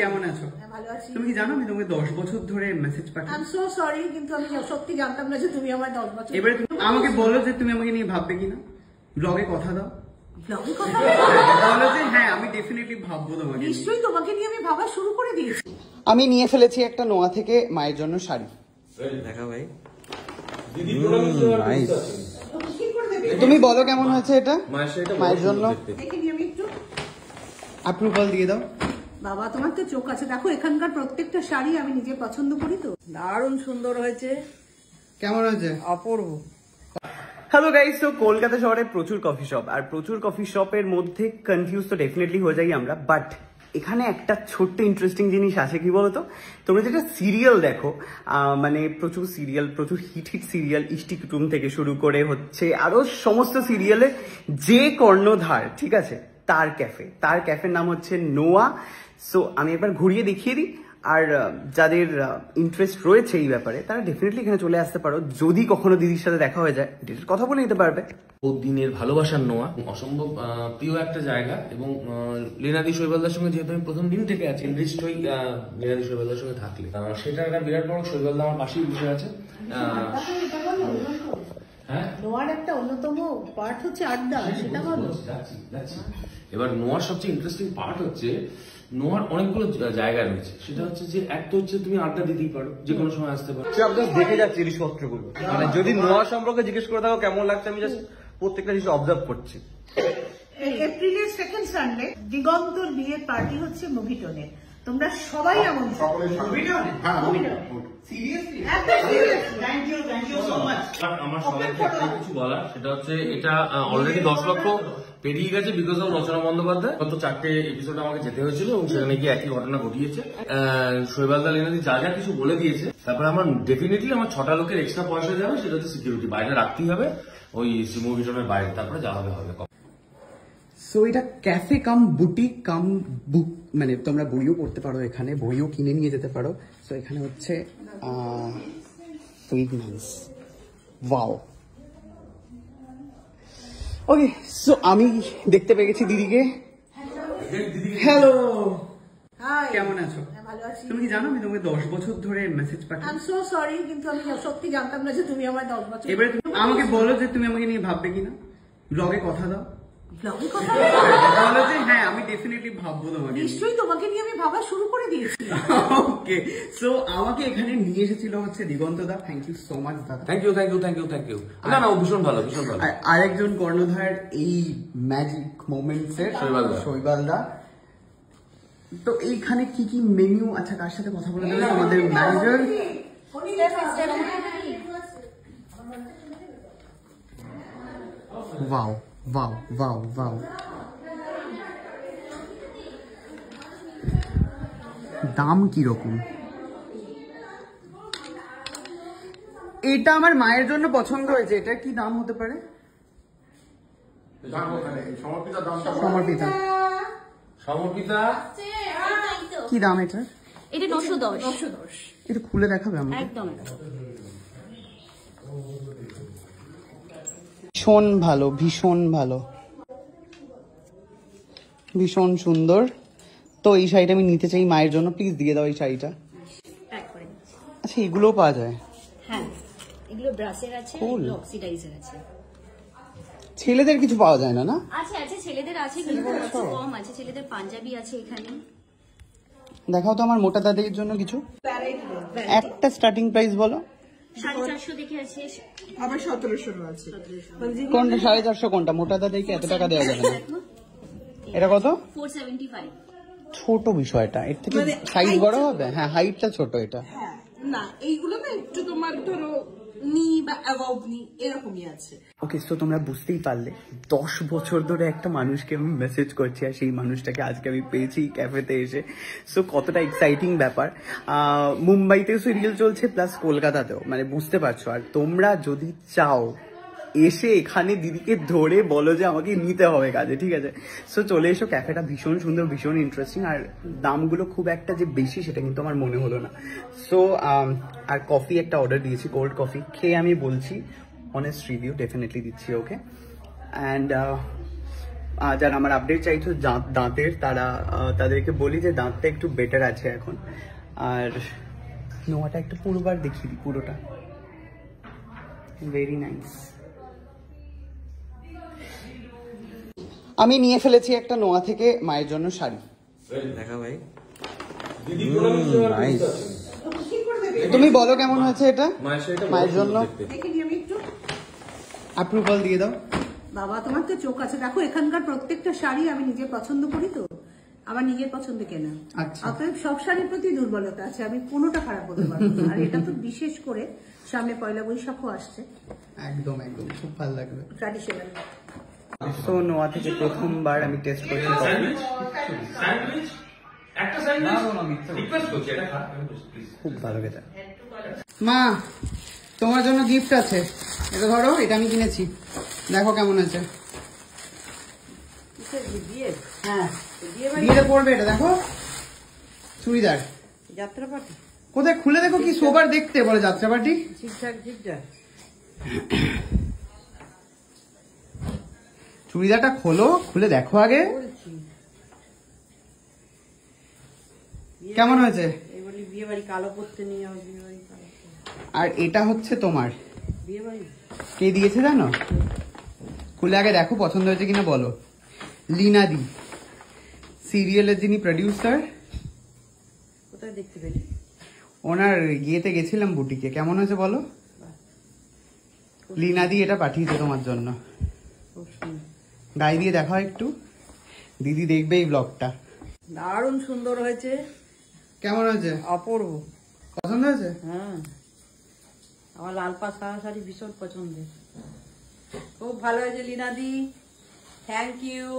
কেমন আছো? ভালো আছি। তুমি কি জানো আমি তোমাকে 10 বছর ধরে মেসেজ পাঠাই? আই এম সো সরি, কিন্তু আমি সত্যি জানতাম না যে তুমি আমার 10 বছর। এবারে তুমি আমাকে বলো যে তুমি আমাকে নিয়ে ভাববে কিনা, ব্লগে কথা দাও। ব্লগে কথা বলো যে হ্যাঁ আমি ডেফিনেটলি ভাববো তোমাকে। নিশ্চয়ই তোমাকে নিয়ে আমি ভাবা শুরু করে দিয়েছি। আমি নিয়ে ফেলেছি একটা নোয়া থেকে মায়ের জন্য শাড়ি। দেখা ভাই, তুমি বলো কেমন হয়েছে এটা মায়ের জন্য? দেখে আমি একটু অ্যাপ্রুভাল দিয়ে দাও। বাবা তোমার তো চোখ আছে, দেখো এখানকার প্রত্যেকটা শাড়ি আমি নিজে পছন্দ করি তো। দারুণ সুন্দর হয়েছে। কেমন হয়েছে? অপূর্ব। হ্যালো গাইস, তো কলকাতা শহরে প্রচুর কফি শপ, আর প্রচুর কফি শপের মধ্যে কনফিউজ তো ডেফিনেটলি হয়ে যাই আমরা, বাট এখানে একটা ছোট্ট ইন্টারেস্টিং জিনিস আছে। কি বলতো, তোমরা যেটা সিরিয়াল দেখো, মানে প্রচুর সিরিয়াল, প্রচুর হিট সিরিয়াল, ইষ্টি কুটুম থেকে শুরু করে হচ্ছে আরো সমস্ত সিরিয়ালে যে কর্ণধার, ঠিক আছে, তার ক্যাফের নাম হচ্ছে নোয়া। সো আমি একবার ঘুরিয়ে দেখিয়ে দিই, আর যাদের ইন্টারেস্ট রয়েছে এই ব্যাপারে তারা ডেফিনেটলি এখানে চলে আসতে পারো। যদি কখনো দিদির সাথে দেখা হয়ে যায়, দিদির কথা বলে নিতে পারবে। দিনের ভালোবাসার নোয়া অসম্ভব প্রিয় একটা জায়গা, এবং লীনাদি শৈবালদার সঙ্গে যেহেতু আমি প্রথম দিন থেকে আছি, নিশ্চয়ই লীনাদি শৈবালদার সঙ্গে থাকলে সেটা একটা বিরাট বড়। শৈবালদা আমার পাশেই বসে আছে। হ্যাঁ, নোয়ার একটা অন্যতম পার্ট হচ্ছে আড্ডা, সেটা বলো। এবার নোয়ার সবচেয়ে ইন্টারেস্টিং পার্ট হচ্ছে নোয়ার অনেকগুলো জায়গা রয়েছে। সেটা হচ্ছে যে একটা হচ্ছে তুমি আড্ডা দিতেই পারো, যে কোনো সময় আসতে পারো। দেখে যাচ্ছি জিনিসপত্রগুলো, মানে যদি নোয়া সম্পর্কে জিজ্ঞেস করে থাকো কেমন লাগছে, আমি জাস্ট প্রত্যেকটা জিনিস অবজার্ভ করছি। এপ্রিলের সেকেন্ড সানডে দিগন্তর বিয়ের পার্টি হচ্ছে মুভিটনে। তোমরা সবাই এমন আমার সবাইকে একটা কিছু বলার, সেটা হচ্ছে এটা অলরেডি 10 লক্ষ পেরিয়ে গেছে বিকজ অফ রচনা বন্দ্যোপাধ্যায়। গত 4টে এপিসোড আমাকে যেতে হয়েছিল এবং সেখানে গিয়ে একই ঘটনা ঘটিয়েছে। শৈবালদা লীনাদি যা যা কিছু বলে দিয়েছে, তারপরে আমার ডেফিনেটলি আমার 6টা লোকের এক্সট্রা পয়সা যাবে, সেটা হচ্ছে সিকিউরিটি বাইরে রাখতেই হবে, ওই মুভিটনের বাইরে, তারপরে যা হবে হবে। সো এটা ক্যাফে কাম বুটিক কাম বুক, মানে তোমরা বইও পড়তে পারো এখানে, বইও কিনে নিয়ে যেতে পারো। সো এখানে হচ্ছে ফ্রেগনেন্স, ওয়াও। ওকে, সো আমি দেখতে পেয়ে গেছি দিদিকে। হ্যালো, কেমন আছো? ভালো আছি। তুমি কি জানো আমি তোমাকে 10 বছর ধরে মেসেজ পাঠাই? আই এম সো সরি, কিন্তু আমি সত্যি জানতাম না যে তুমি আমার 10 বছর। এবারে তুমি আমাকে বলো যে তুমি আমাকে নিয়ে ভাববে কিনা, ব্লগে কথা দাও। ব্লগে কথা বলো যে হ্যাঁ আমি ডেফিনেটলি ভাববো তোমাকে। নিশ্চয়ই তোমাকে নিয়ে আমি ভাবা শুরু করে দিয়েছি। ওকে, সো আমাকে এখানে নিয়ে এসেছিল হচ্ছে দিগন্ত দা। থ্যাংক ইউ সো মাচ দাদা। Thank you. না না, ভীষণ ভালো, ভীষণ ভালো। আরেকজন কর্ণধার এই ম্যাজিক মোমেন্টস এর শৈবালদা। তো এইখানে কি কি মেনু, আচ্ছা কার সাথে কথা বলে দেবে আমাদের manager? Wow wow wow wow, দাম কিরকম? এটা আমার মায়ের জন্য পছন্দ হয়েছে। এটা কি দাম হতে পারে? সমর্পিতা কি দাম এটা? এটা 910। এটা খুলে দেখাবে আমাকে? একদম ভীষণ ভালো, ভীষণ ভালো, ভীষণ সুন্দর। তো এই শাড়িটা আমি নিতে চাই মায়ের জন্য, প্লিজ দিয়ে দাও এই শাড়িটা। আচ্ছা এগুলোও পাওয়া যায়? হ্যাঁ, এগুলো ব্রাশের আছে, এগুলো অক্সিডাইজার আছে। ছেলেদের কিছু পাওয়া যায় না? না আছে আছে, ছেলেদের আছে, কিন্তু একটু কম আছে। ছেলেদের পাঞ্জাবি আছে এখানে। দেখাও তো আমার মোটা দাদির জন্য কিছু, একটা স্টার্টিং প্রাইস বলো। 450 দেখে আছে, আবার 1700 আছে। কোনটা 450? কোনটা মোটা দাদিকে এত টাকা দেওয়া যাবে না। এটা কত? 475। ছোট বিষয়টা, এর থেকে সাইজ বড় হবে। হ্যাঁ, হাইটটা ছোট এটা। না, এইগুলো না একটু তোমার ধরো নি বা অ্যাবাউট নি এরকমই আছে। ওকে, সো তোমরা বুঝতেই পারলে 10 বছর ধরে একটা মানুষকে আমি মেসেজ করছি, আর সেই মানুষটাকে আজকে আমি পেয়েছি ক্যাফেতে এসে। সো কতটা এক্সাইটিং ব্যাপার। মুম্বাইতেও সিরিয়াল চলছে, প্লাস কলকাতাতেও, মানে বুঝতে পারছো। আর তোমরা যদি চাও এসে এখানে দিদিকে ধরে বলো যে আমাকে নিতে হবে কাজে, ঠিক আছে? সো চলে এসো, ক্যাফেটা ভীষণ সুন্দর, ভীষণ ইন্টারেস্টিং, আর দামগুলো খুব একটা যে বেশি সেটা কিন্তু আমার মনে হলো না। সো আর কফি একটা অর্ডার দিয়েছি, কোল্ড কফি, খেয়ে আমি বলছি অনেস্ট রিভিউ ডেফিনেটলি দিচ্ছি। ওকে, অ্যান্ড যারা আমার আপডেট চাইছো দাঁতের, তাদেরকে বলি যে দাঁতটা একটু বেটার আছে এখন। আর নোয়াটা একটু পুরোবার দেখিয়ে দিই, পুরোটা ভেরি নাইস। আমি নিয়ে ফেলেছি একটা নোয়া থেকে মায়ের জন্য শাড়ি। দেখা ভাই, নাইস। তুমি বলো কেমন হয়েছে এটা মায়ের জন্য? দেখে নিই আমি একটু। অ্যাপ্রুভাল দিয়ে দাও। বাবা তোমার তো চোখ আছে, দেখো এখানকার প্রত্যেকটা শাড়ি আমি নিজে পছন্দ করি, তো আমার নিজের পছন্দে কেনা। আচ্ছা। অতএব সব শাড়ির প্রতি দুর্বলতা আছে, আমি কোনোটা খারাপ বলতে পারবো না। আর এটা তো বিশেষ করে সামনে পয়লা বৈশাখও আসছে, একদম একদম খুব ভালো লাগবে। ট্র্যাডিশনাল। সো নোয়া থেকে প্রথমবার আমি টেস্ট করছি। স্যান্ডউইচ স্যান্ডউইচ একটা স্যান্ডউইচ রিকোয়েস্ট করছি, এটা খা প্লিজ। খুব ভালো খেতে। মা, তোমার জন্য গিফট আছে, এটা ধরো, এটা আমি কিনেছি, দেখো কেমন আছে। হ্যাঁ, বিয়েতে পড়বে এটা, দেখো চুড়িদার। যাত্রাপাটি কোথায় খুলে দেখো, কি সোবার দেখতে বলে যাত্রাপাটি। ঠিকঠাক ঠিকঠাক। চুড়িদারটা খোলো, খুলে দেখো আগে কেমন হয়েছে। এবারে বিয়ে বাড়ি কালো পড়তে নিয়ে যাও, বিয়ে বাড়ি কালো। আর এটা হচ্ছে তোমার, বিয়ে বাড়ি কে দিয়েছে জানো? খুলে আগে দেখো পছন্দ হয়েছে কিনা বলো। লীনা দি, সিরিয়ালের যিনি প্রডিউসার, কোথায় দেখতে পেলি? ওনার ইয়েতে গেছিলাম বুটিকে। কেমন হয়েছে বলো? লীনা দি এটা পাঠিয়েছে তোমার জন্য। গায়ে দিয়ে দেখাও একটু, দিদি দেখবে এই ব্লগটা। দারুণ সুন্দর হয়েছে। কেমন হয়েছে? অপূর্ব। পছন্দ হয়েছে? হ্যাঁ, আমার লাল পা সাদা শাড়ি ভীষণ পছন্দের। খুব ভালো হয়েছে লীনাদি, থ্যাংক ইউ।